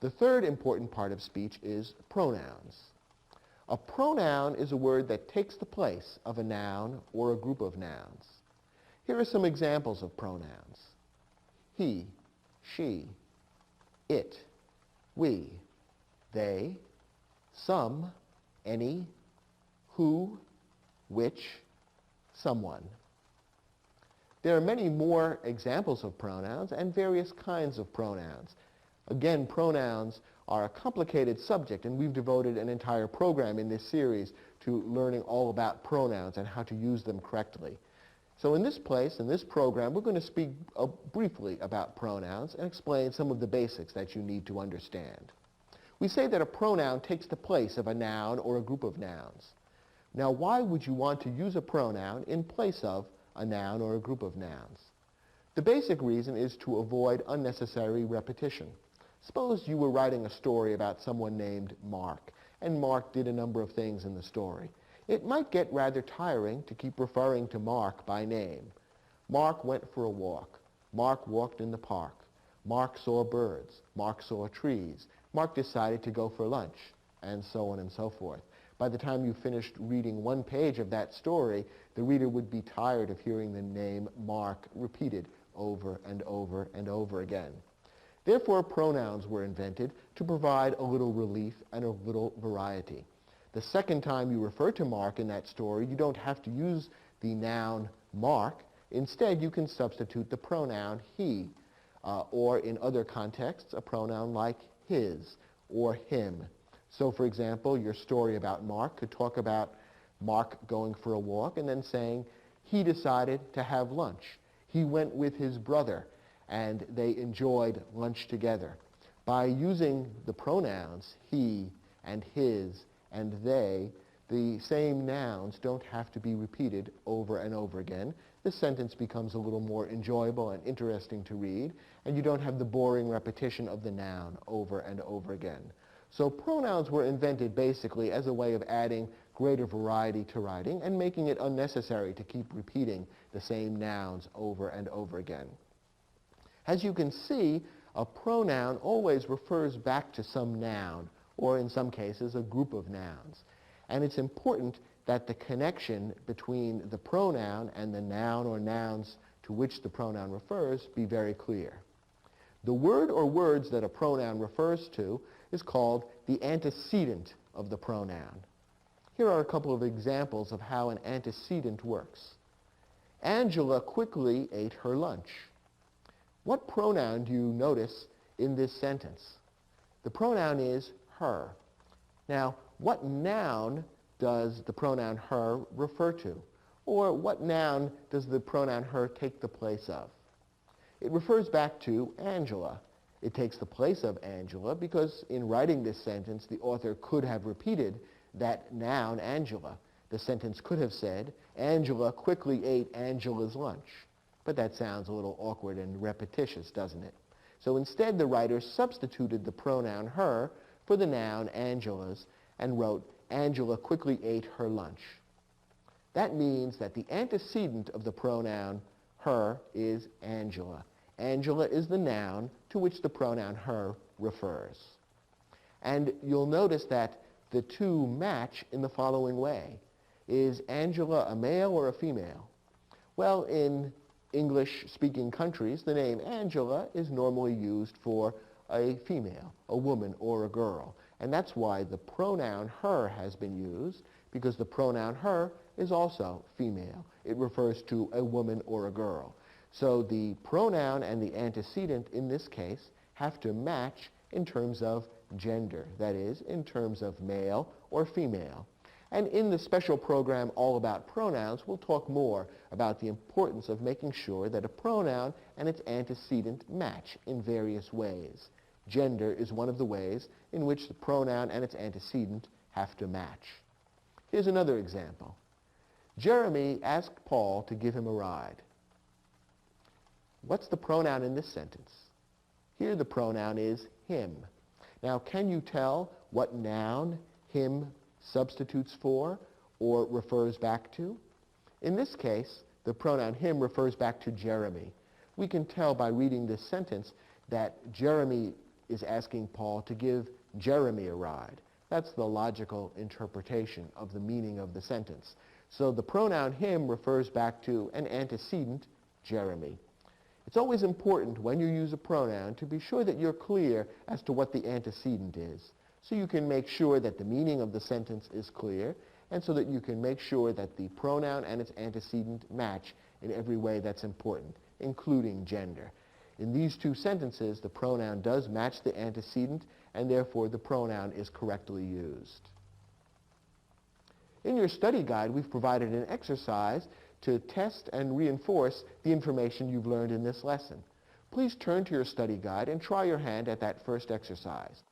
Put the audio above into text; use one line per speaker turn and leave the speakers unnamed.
The third important part of speech is pronouns. A pronoun is a word that takes the place of a noun or a group of nouns. Here are some examples of pronouns. He, she, it, we, they, some, any, who, which, someone. There are many more examples of pronouns and various kinds of pronouns. Again, pronouns are a complicated subject, and we've devoted an entire program in this series to learning all about pronouns and how to use them correctly. So in this program, we're going to speak briefly about pronouns and explain some of the basics that you need to understand. We say that a pronoun takes the place of a noun or a group of nouns. Now, why would you want to use a pronoun in place of a noun or a group of nouns? The basic reason is to avoid unnecessary repetition. Suppose you were writing a story about someone named Mark, and Mark did a number of things in the story. It might get rather tiring to keep referring to Mark by name. Mark went for a walk. Mark walked in the park. Mark saw birds. Mark saw trees. Mark decided to go for lunch, and so on and so forth. By the time you finished reading one page of that story, the reader would be tired of hearing the name Mark repeated over and over and over again. Therefore, pronouns were invented to provide a little relief and a little variety. The second time you refer to Mark in that story, you don't have to use the noun Mark. Instead, you can substitute the pronoun he, or in other contexts, a pronoun like his or him. So, for example, your story about Mark could talk about Mark going for a walk and then saying he decided to have lunch. He went with his brother and they enjoyed lunch together. By using the pronouns he and his and they, the same nouns don't have to be repeated over and over again. The sentence becomes a little more enjoyable and interesting to read, and you don't have the boring repetition of the noun over and over again. So pronouns were invented basically as a way of adding greater variety to writing and making it unnecessary to keep repeating the same nouns over and over again. As you can see, a pronoun always refers back to some noun, or in some cases, a group of nouns. And it's important that the connection between the pronoun and the noun or nouns to which the pronoun refers be very clear. The word or words that a pronoun refers to is called the antecedent of the pronoun. Here are a couple of examples of how an antecedent works. Angela quickly ate her lunch. What pronoun do you notice in this sentence? The pronoun is her. Now, what noun does the pronoun her refer to? Or what noun does the pronoun her take the place of? It refers back to Angela. It takes the place of Angela because in writing this sentence, the author could have repeated that noun, Angela. The sentence could have said, Angela quickly ate Angela's lunch. But that sounds a little awkward and repetitious, doesn't it? So instead, the writer substituted the pronoun her for the noun Angela's and wrote, Angela quickly ate her lunch. That means that the antecedent of the pronoun her is Angela. Angela is the noun to which the pronoun her refers. And you'll notice that the two match in the following way. Is Angela a male or a female? Well, in English-speaking countries, the name Angela is normally used for a female, a woman, or a girl. And that's why the pronoun her has been used, because the pronoun her is also female. It refers to a woman or a girl. So the pronoun and the antecedent in this case have to match in terms of gender, that is, in terms of male or female. And in the special program all about pronouns, we'll talk more about the importance of making sure that a pronoun and its antecedent match in various ways. Gender is one of the ways in which the pronoun and its antecedent have to match. Here's another example. Jeremy asked Paul to give him a ride. What's the pronoun in this sentence? Here the pronoun is him. Now, can you tell what noun him substitutes for or refers back to? In this case, the pronoun him refers back to Jeremy. We can tell by reading this sentence that Jeremy is asking Paul to give Jeremy a ride. That's the logical interpretation of the meaning of the sentence. So the pronoun him refers back to an antecedent, Jeremy. It's always important when you use a pronoun to be sure that you're clear as to what the antecedent is, so you can make sure that the meaning of the sentence is clear, and so that you can make sure that the pronoun and its antecedent match in every way that's important, including gender. In these two sentences, the pronoun does match the antecedent, and therefore the pronoun is correctly used. In your study guide, we've provided an exercise to test and reinforce the information you've learned in this lesson. Please turn to your study guide and try your hand at that first exercise.